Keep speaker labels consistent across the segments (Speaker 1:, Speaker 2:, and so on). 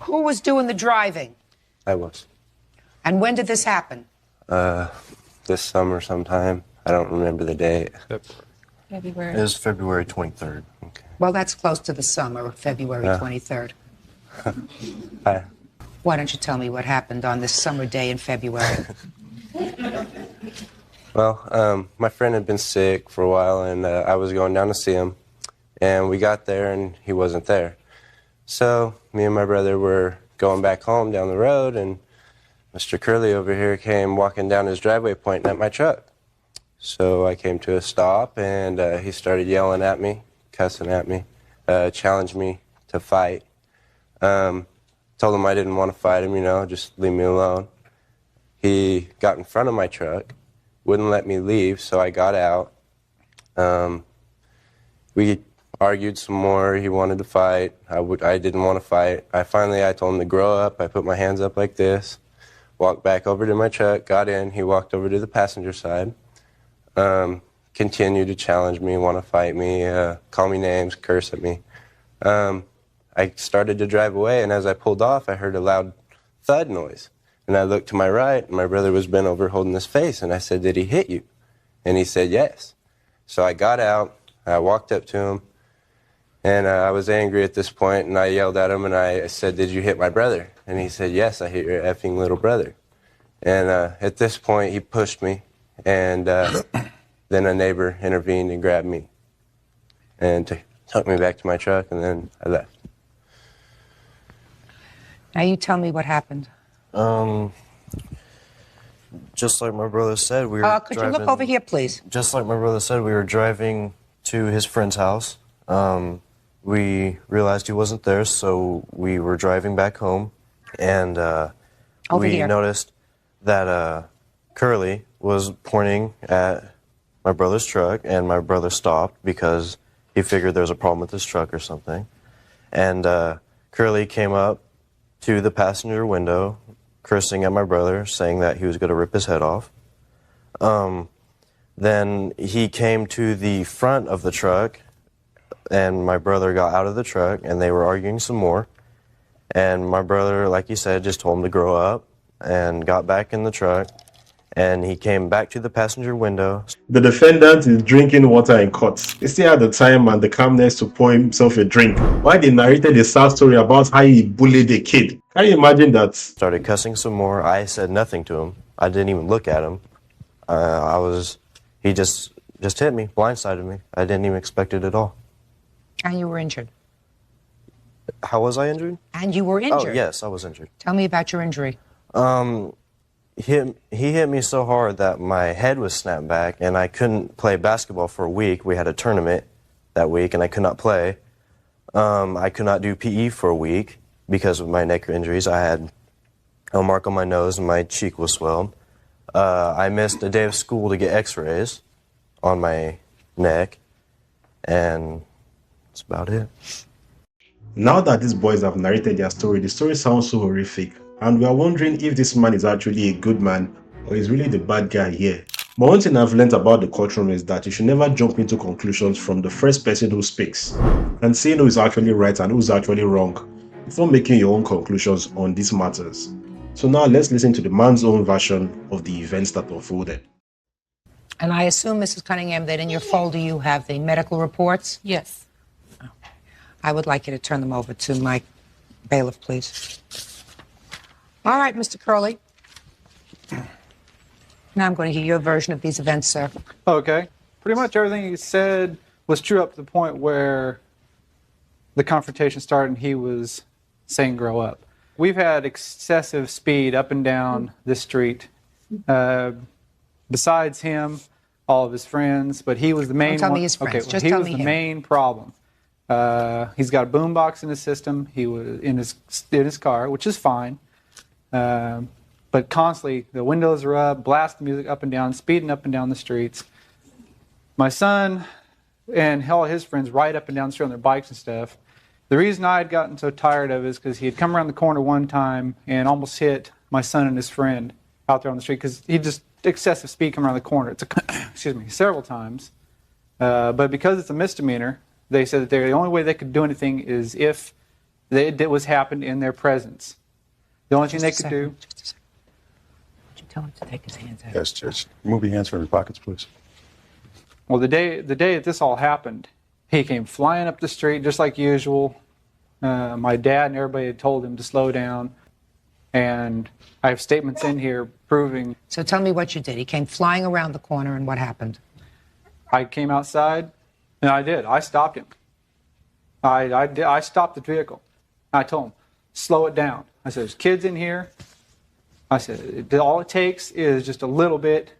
Speaker 1: Who was doing the driving?
Speaker 2: I was.
Speaker 1: And when did this happen?
Speaker 2: This summer sometime. I don't remember the date.
Speaker 3: February.
Speaker 4: It was February 23rd.
Speaker 2: Okay.
Speaker 1: Well, that's close to the summer, February 23rd.
Speaker 2: Hi.
Speaker 1: Why don't you tell me what happened on this summer day in February?
Speaker 2: Well, my friend had been sick for a while, and I was going down to see him. And we got there, and he wasn't there. So me and my brother were going back home down the road, and Mr. Curley over here came walking down his driveway pointing at my truck. So I came to a stop, and he started yelling at me, cussing at me, challenged me to fight. Told him I didn't want to fight him, you know, just leave me alone. He got in front of my truck, wouldn't let me leave, so I got out. We argued some more. He wanted to fight. I didn't want to fight. I told him to grow up. I put my hands up like this, walked back over to my truck, got in. He walked over to the passenger side. Continued to challenge me, want to fight me, call me names, curse at me. I started to drive away, and as I pulled off, I heard a loud thud noise. And I looked to my right, and my brother was bent over holding his face, and I said, "Did he hit you?" And he said, "Yes." So I got out, I walked up to him, and I was angry at this point, and I yelled at him, and I said, "Did you hit my brother?" And he said, "Yes, I hit your effing little brother." And at this point, he pushed me, and then a neighbor intervened and grabbed me and took me back to my truck, and then I left.
Speaker 1: Now you tell me what happened.
Speaker 4: Just like my brother said, we were
Speaker 1: could you look over here, please?
Speaker 4: Just like my brother said, we were driving to his friend's house. We realized he wasn't there, so we were driving back home, and we noticed that Curly was pointing at my brother's truck, and my brother stopped because he figured there was a problem with his truck or something. And Curly came up to the passenger window, cursing at my brother, saying that he was going to rip his head off. Then he came to the front of the truck, and my brother got out of the truck, and they were arguing some more. And my brother, like he said, just told him to grow up, and got back in the truck, and he came back to the passenger window.
Speaker 5: The defendant is drinking water in court. He still had the time and the calmness to pour himself a drink while they narrated a sad story about how he bullied a kid. Can you imagine that?
Speaker 4: Started cussing some more. I said nothing to him. I didn't even look at him. He just hit me, blindsided me. I didn't even expect it at all.
Speaker 1: And you were injured.
Speaker 4: How was I injured?
Speaker 1: And you were injured.
Speaker 4: Oh, yes, I was injured.
Speaker 1: Tell me about your injury.
Speaker 4: He hit me so hard that my head was snapped back, and I couldn't play basketball for a week. We had a tournament that week, and I could not play. I could not do PE for a week because of my neck injuries. I had a mark on my nose, and my cheek was swelled. I missed a day of school to get x-rays on my neck, and that's about it.
Speaker 5: Now that these boys have narrated their story, the story sounds so horrific, and we are wondering if this man is actually a good man or is really the bad guy here. But one thing I've learned about the courtroom is that you should never jump into conclusions from the first person who speaks and seeing who is actually right and who is actually wrong before making your own conclusions on these matters. So now let's listen to the man's own version of the events that unfolded.
Speaker 1: And I assume, Mrs. Cunningham, that in your folder you have the medical reports?
Speaker 3: Yes.
Speaker 1: I would like you to turn them over to my bailiff, please. All right, Mr. Curley. Now I'm going to hear your version of these events, sir.
Speaker 6: Okay. Pretty much everything he said was true up to the point where the confrontation started and he was saying grow up. We've had excessive speed up and down this street. Besides him, all of his friends, but he was the main one.
Speaker 1: Don't tell me his friends.
Speaker 6: Okay,
Speaker 1: Just
Speaker 6: he
Speaker 1: tell
Speaker 6: was
Speaker 1: me
Speaker 6: the
Speaker 1: him.
Speaker 6: main problem. He's got a boombox in his system. He was in his car, which is fine. But constantly, the windows are up, blasting music up and down, speeding up and down the streets. My son and all his friends ride up and down the street on their bikes and stuff. The reason I had gotten so tired of it is because he had come around the corner one time and almost hit my son and his friend out there on the street because he just excessive speed coming around the corner. It's excuse me, several times. But because it's a misdemeanor, they said that the only way they could do anything is if It was happened in their presence. The only thing they
Speaker 1: Just a
Speaker 6: could do.
Speaker 1: second, just a second. Would you tell him to take his hands out?
Speaker 3: Yes, Judge. Move your hands from your pockets, please.
Speaker 6: Well, the day that this all happened, he came flying up the street just like usual. My dad and everybody had told him to slow down, and I have statements in here proving.
Speaker 1: So tell me what you did. He came flying around the corner, and what happened?
Speaker 6: I came outside, and I did. I stopped him. I stopped the vehicle. I told him, slow it down. I said, there's kids in here. I said, all it takes is just a little bit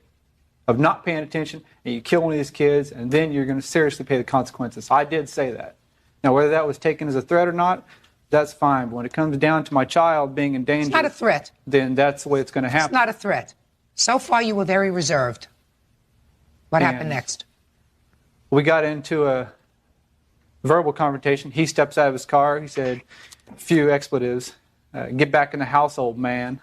Speaker 6: of not paying attention, and you kill one of these kids, and then you're going to seriously pay the consequences. I did say that. Now, whether that was taken as a threat or not, that's fine. But when it comes down to my child being in danger,
Speaker 1: It's not a threat.
Speaker 6: then that's the way it's going to happen.
Speaker 1: It's not a threat. So far, you were very reserved. What happened
Speaker 6: And-
Speaker 1: next?
Speaker 6: We got into a verbal confrontation. He steps out of his car. He said a few expletives. Get back in the house, old man.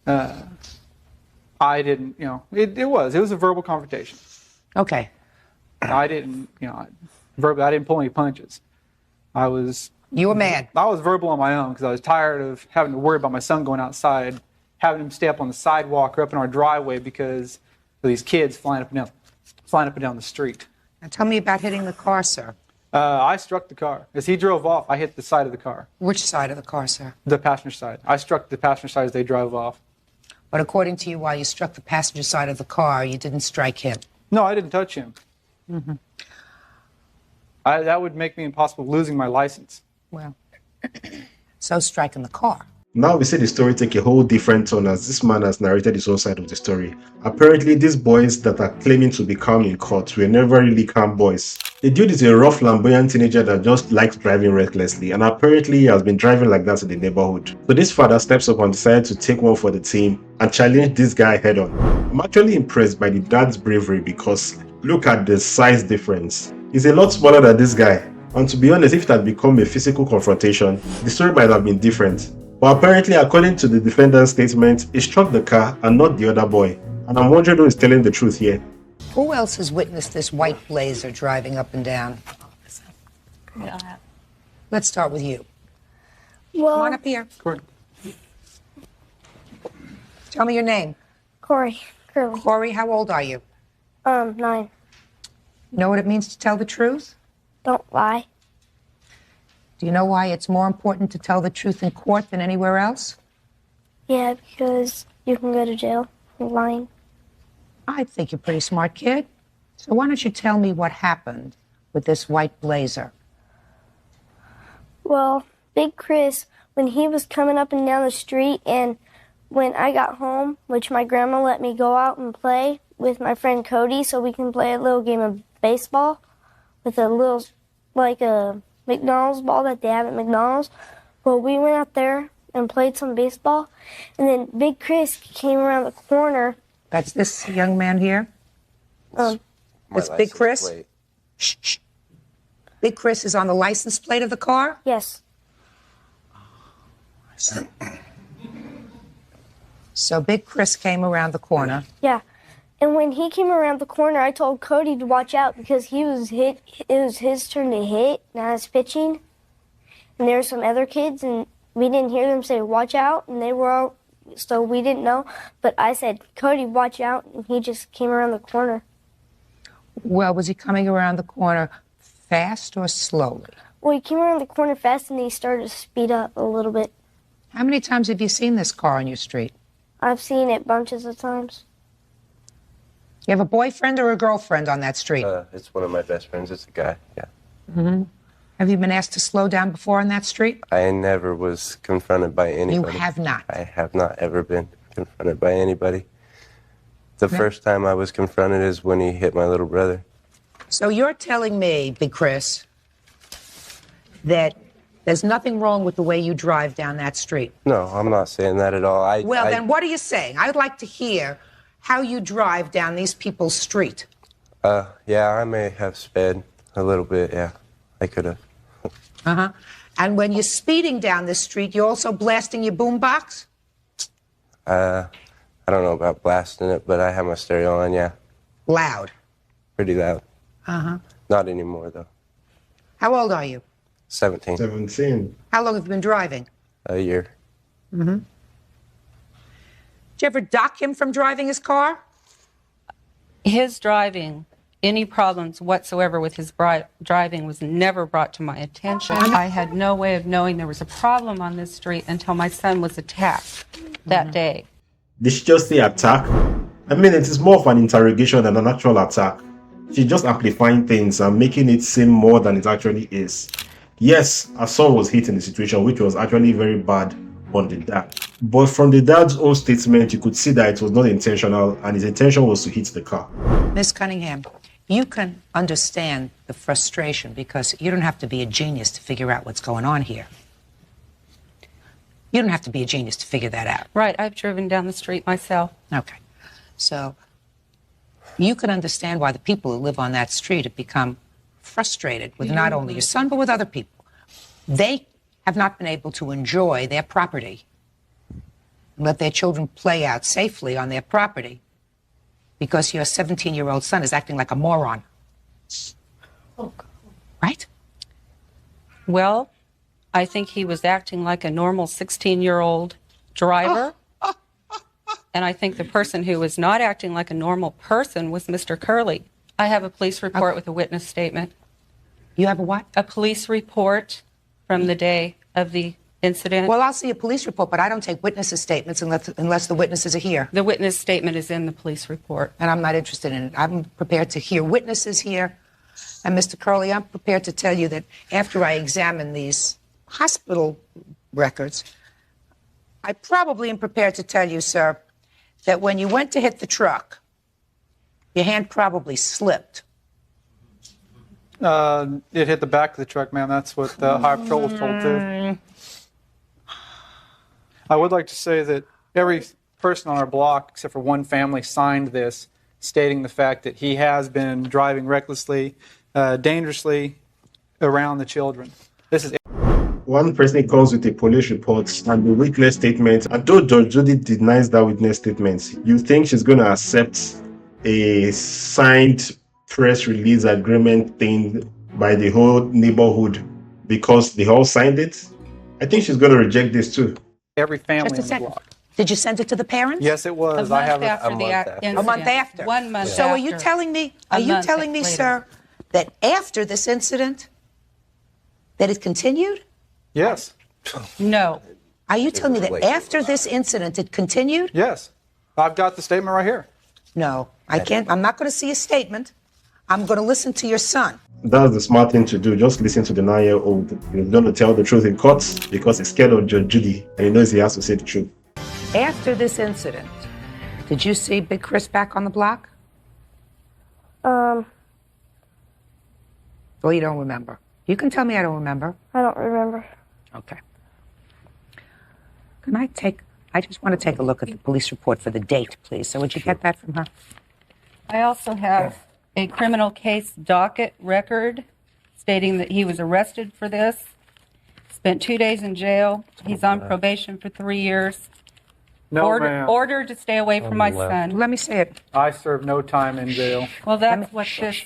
Speaker 6: I didn't, it was a verbal confrontation.
Speaker 1: Okay.
Speaker 6: I didn't, verbally, I didn't pull any punches.
Speaker 1: You were mad.
Speaker 6: I was verbal on my own because I was tired of having to worry about my son going outside, having him stay up on the sidewalk or up in our driveway because of these kids flying up and down the street.
Speaker 1: Now tell me about hitting the car, sir.
Speaker 6: I struck the car. As he drove off, I hit the side of the car,
Speaker 1: Which side of the car, sir?
Speaker 6: the passenger side. I struck the passenger side as they drove off.
Speaker 1: But according to you, while you struck the passenger side of the car, you didn't strike him.
Speaker 6: No, I didn't touch him. That would make me impossible losing my license.
Speaker 1: Well, so striking the car.
Speaker 5: Now we see the story take a whole different turn as this man has narrated his own side of the story. Apparently, these boys that are claiming to be calm in court were never really calm boys. The dude is a rough, flamboyant teenager that just likes driving recklessly, and apparently he has been driving like that in the neighborhood. So this father steps up and decides to take one for the team and challenge this guy head on. I'm actually impressed by the dad's bravery because look at the size difference. He's a lot smaller than this guy, and to be honest, if it had become a physical confrontation, the story might have been different. But apparently, according to the defendant's statement, he struck the car and not the other boy. And I'm wondering who is telling the truth here.
Speaker 1: Who else has witnessed this white blazer driving up and down? Let's start with you.
Speaker 7: Well,
Speaker 1: Come on up here.
Speaker 6: Correct.
Speaker 1: Tell me your name.
Speaker 7: Corey, Curly,
Speaker 1: Corey, how old are you?
Speaker 7: 9.
Speaker 1: You know what it means to tell the truth?
Speaker 7: Don't lie.
Speaker 1: Do you know why it's more important to tell the truth in court than anywhere else?
Speaker 7: Yeah, because you can go to jail for lying.
Speaker 1: I think you're a pretty smart kid. So why don't you tell me what happened with this white blazer?
Speaker 7: Well, Big Chris, when he was coming up and down the street, and when I got home, which my grandma let me go out and play with my friend Cody so we can play a little game of baseball with a little, like a McDonald's ball that they have at McDonald's. Well, we went out there and played some baseball, and then Big Chris came around the corner.
Speaker 1: That's this young man here?
Speaker 2: My
Speaker 1: It's Big
Speaker 2: license
Speaker 1: Chris?
Speaker 2: plate.
Speaker 1: Shh, shh. Big Chris is on the license plate of the car?
Speaker 7: Yes.
Speaker 1: So Big Chris came around the corner.
Speaker 7: Yeah. And when he came around the corner, I told Cody to watch out because he was hit. It was his turn to hit, and I was pitching. And there were some other kids, and we didn't hear them say, watch out, and they were all, so we didn't know. But I said, Cody, watch out, and he just came around the corner.
Speaker 1: Well, was he coming around the corner fast or slowly?
Speaker 7: Well, he came around the corner fast, and he started to speed up a little bit.
Speaker 1: How many times have you seen this car on your street?
Speaker 7: I've seen it bunches of times.
Speaker 1: You have a boyfriend or a girlfriend on that street?
Speaker 2: It's one of my best friends. It's a guy, yeah.
Speaker 1: Have you been asked to slow down before on that street?
Speaker 2: I never was confronted by anybody.
Speaker 1: You have not.
Speaker 2: I have not ever been confronted by anybody. The first time I was confronted is when he hit my little brother.
Speaker 1: So you're telling me, Big Chris, that there's nothing wrong with the way you drive down that street?
Speaker 2: No, I'm not saying that at all.
Speaker 1: Then what are you saying? I would like to hear how you drive down these people's street.
Speaker 2: Yeah, I may have sped a little bit, yeah. I could have.
Speaker 1: Uh-huh. And when you're speeding down this street, you're also blasting your boombox?
Speaker 2: I don't know about blasting it, but I have my stereo on, yeah.
Speaker 1: Loud.
Speaker 2: Pretty loud.
Speaker 1: Uh-huh.
Speaker 2: Not anymore, though.
Speaker 1: How old are you?
Speaker 2: 17.
Speaker 5: 17.
Speaker 1: How long have you been driving?
Speaker 2: A year.
Speaker 1: Did you ever dock him from driving his car?
Speaker 8: His driving, any problems whatsoever with his driving was never brought to my attention. I had no way of knowing there was a problem on this street until my son was attacked that day.
Speaker 5: Did she just say attack? I mean, it is more of an interrogation than an actual attack. She's just amplifying things and making it seem more than it actually is. Yes, her son was hit in the situation, which was actually very bad on the dad. But from the dad's own statement, you could see that it was not intentional, and his intention was to hit the car.
Speaker 1: Miss Cunningham, you can understand the frustration because you don't have to be a genius to figure out what's going on here. You don't have to be a genius to figure that out.
Speaker 8: Right, I've driven down the street myself.
Speaker 1: Okay. So you can understand why the people who live on that street have become frustrated with not only your son, but with other people. They have not been able to enjoy their property and let their children play out safely on their property because your 17-year-old son is acting like a moron. Right?
Speaker 8: Well, I think he was acting like a normal 16-year-old driver. And I think the person who was not acting like a normal person was Mr. Curley. I have a police report with a witness statement.
Speaker 1: You have a what?
Speaker 8: A police report from the day of the incident.
Speaker 1: Well, I'll see a police report, but I don't take witnesses' statements unless the witnesses are here.
Speaker 8: The witness statement is in the police report.
Speaker 1: And I'm not interested in it. I'm prepared to hear witnesses here. And Mr. Curley, I'm prepared to tell you that after I examine these hospital records, I probably am prepared to tell you, sir, that when you went to hit the truck, your hand probably slipped.
Speaker 6: It hit the back of the truck, ma'am. That's what the High Patrol was told too. I would like to say that every person on our block, except for one family, signed this, stating the fact that he has been driving recklessly, dangerously around the children. This is.
Speaker 5: One person comes with a police report and the witness statement, and though Judge Judy denies that witness statement, you think she's going to accept a signed press release agreement thing by the whole neighborhood because they all signed it? I think she's going to reject this too.
Speaker 6: Every family
Speaker 1: Just a
Speaker 6: on the
Speaker 1: second.
Speaker 6: block.
Speaker 1: Did you send it to the parents?
Speaker 6: Yes, it was.
Speaker 8: A month
Speaker 6: I have
Speaker 8: after
Speaker 2: a month
Speaker 8: the
Speaker 2: after.
Speaker 8: incident.
Speaker 1: A month after.
Speaker 8: 1 month
Speaker 1: So
Speaker 8: after.
Speaker 1: are you telling me,
Speaker 8: A month later.
Speaker 1: sir, that after this incident, that it continued?
Speaker 6: Yes.
Speaker 8: No.
Speaker 1: Are you telling me that
Speaker 2: Wait.
Speaker 1: after this incident, it continued?
Speaker 6: Yes. I've got the statement right here.
Speaker 1: No, I can't. I'm not going to see a statement. I'm going to listen to your son.
Speaker 5: That's the smart thing to do. Just listen to the 9-year-old. He's going to tell the truth in court because he's scared of Judge Judy and he knows he has to say the truth.
Speaker 1: After this incident, did you see Big Chris back on the block?
Speaker 7: Um,
Speaker 1: Well, you don't remember. You can tell me I don't remember.
Speaker 7: I don't remember.
Speaker 1: Okay. I just want to take a look at the police report for the date, please. So would you get that from her?
Speaker 8: I also have a criminal case docket record stating that he was arrested for this, spent 2 days in jail. He's on probation for 3 years.
Speaker 6: No, ma'am.
Speaker 8: Ordered to stay away from my son.
Speaker 1: Let me see it.
Speaker 6: I served no time in jail.
Speaker 8: Well, that's what this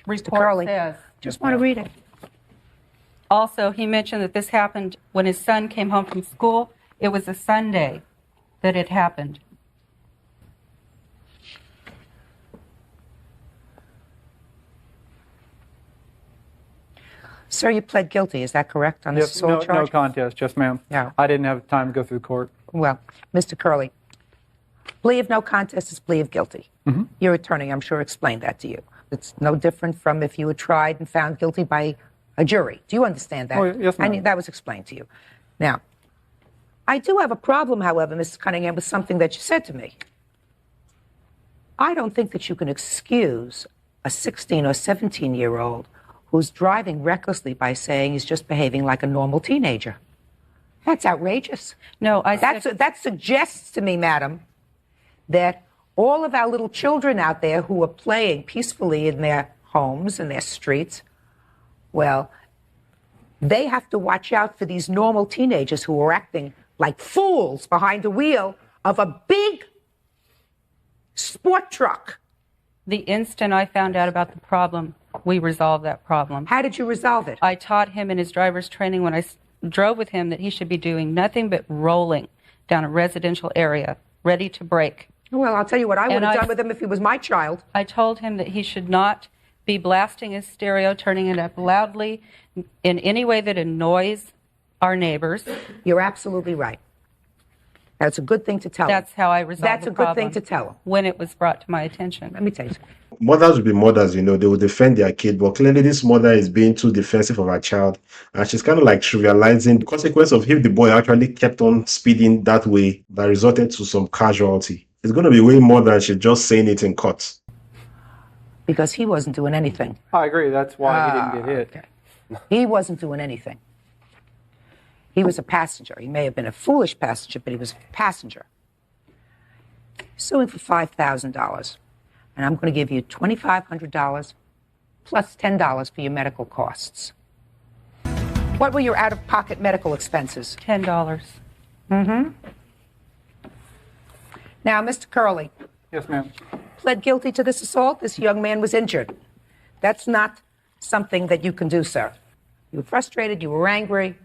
Speaker 8: report
Speaker 1: Curley.
Speaker 8: says.
Speaker 1: Just want to read it.
Speaker 8: Also, he mentioned that this happened when his son came home from school. It was a Sunday that it happened.
Speaker 1: Sir, you pled guilty. Is that correct on this
Speaker 6: Yes,
Speaker 1: assault
Speaker 6: no
Speaker 1: charge?
Speaker 6: contest. Yes, ma'am.
Speaker 1: Yeah.
Speaker 6: I didn't have time to go through court.
Speaker 1: Well, Mr. Curley, plea of no contest is plea of guilty. Your attorney, I'm sure, explained that to you. It's no different from if you were tried and found guilty by a jury. Do you understand that?
Speaker 6: Oh, yes, ma'am.
Speaker 1: And that was explained to you. Now, I do have a problem, however, Mrs. Cunningham, with something that you said to me. I don't think that you can excuse a 16 or 17-year-old who's driving recklessly by saying he's just behaving like a normal teenager. That's outrageous.
Speaker 8: No, I said,
Speaker 1: That suggests to me, madam, that all of our little children out there who are playing peacefully in their homes and their streets, well, they have to watch out for these normal teenagers who are acting like fools behind the wheel of a big sport truck
Speaker 8: The instant I found out about the problem, we resolved that problem.
Speaker 1: How did you resolve it?
Speaker 8: I taught him in his driver's training when I drove with him that he should be doing nothing but rolling down a residential area, ready to brake.
Speaker 1: Well, I'll tell you what I would
Speaker 8: And
Speaker 1: have done with him if he was my child.
Speaker 8: I told him that he should not be blasting his stereo, turning it up loudly in any way that annoys our neighbors.
Speaker 1: You're absolutely right. That's a good thing to tell him.
Speaker 8: That's how I resolved
Speaker 1: That's
Speaker 8: the
Speaker 1: a good
Speaker 8: problem
Speaker 1: thing to tell him.
Speaker 8: when it was brought to my attention.
Speaker 1: Let me tell you something.
Speaker 5: Mothers will be mothers, they will defend their kid, but clearly this mother is being too defensive of her child, and she's kind of like trivializing the consequence of if the boy actually kept on speeding that way that resulted to some casualty. It's going to be way more than she's just saying it in court.
Speaker 1: Because he wasn't doing anything.
Speaker 6: I agree. That's why he didn't get hit.
Speaker 1: Okay. He wasn't doing anything. He was a passenger. He may have been a foolish passenger, but he was a passenger. Suing for $5,000. And I'm going to give you $2,500 plus $10 for your medical costs. What were your out-of-pocket medical expenses?
Speaker 8: $10.
Speaker 1: Now, Mr. Curley
Speaker 6: Yes, ma'am.
Speaker 1: pled guilty to this assault. This young man was injured. That's not something that you can do, sir. You were frustrated, you were angry,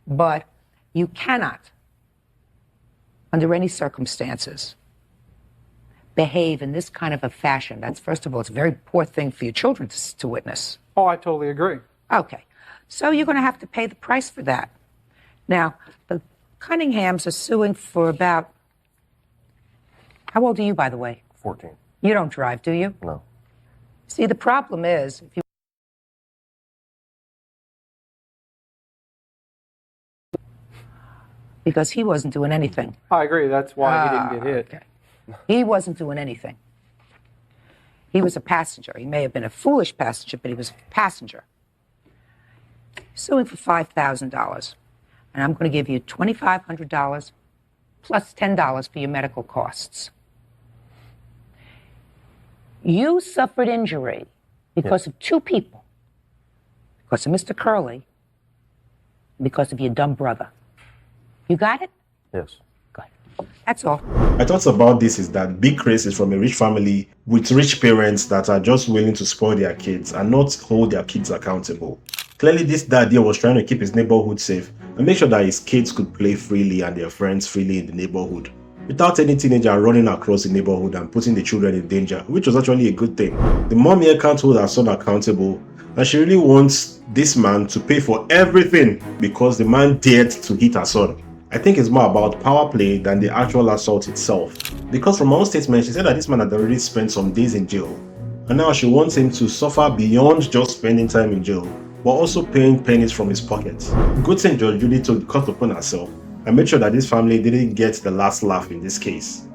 Speaker 1: but you cannot, under any circumstances, behave in this kind of a fashion. That's, first of all, it's a very poor thing for your children to witness.
Speaker 6: Oh, I totally agree.
Speaker 1: Okay. So you're going to have to pay the price for that. Now, the Cunninghams are suing for about... How old are you, by the way?
Speaker 4: 14.
Speaker 1: You don't drive, do you?
Speaker 4: No.
Speaker 1: See, the problem is, if you... Because he wasn't doing anything.
Speaker 6: I agree. That's why he didn't get hit.
Speaker 1: Okay. He wasn't doing anything. He was a passenger. He may have been a foolish passenger, but he was a passenger. Suing for $5,000. And I'm going to give you $2,500 plus $10 for your medical costs. You suffered injury because of two people. Because of Mr. Curley, because of your dumb brother. You got it?
Speaker 4: Yes.
Speaker 1: Good. That's all.
Speaker 5: My thoughts about this is that Big Chris is from a rich family with rich parents that are just willing to spoil their kids and not hold their kids accountable. Clearly, this dad here was trying to keep his neighborhood safe and make sure that his kids could play freely and their friends freely in the neighborhood, without any teenager running across the neighborhood and putting the children in danger, which was actually a good thing. The mom here can't hold her son accountable, and she really wants this man to pay for everything because the man dared to hit her son. I think it's more about power play than the actual assault itself. Because from her own statement, she said that this man had already spent some days in jail, and now she wants him to suffer beyond just spending time in jail, but also paying pennies from his pocket. Good thing Judge Judy took the cut upon herself and made sure that this family didn't get the last laugh in this case.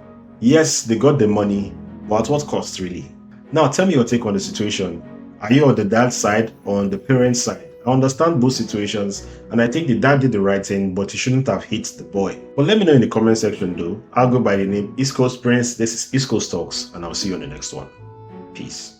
Speaker 5: Yes, they got the money, but at what cost really? Now tell me your take on the situation. Are you on the dad's side or on the parent's side? I understand both situations, and I think the dad did the right thing, but he shouldn't have hit the boy. But let me know in the comment section though. I'll go by the name East Coast Prince. This is East Coast Talks, and I'll see you on the next one. Peace.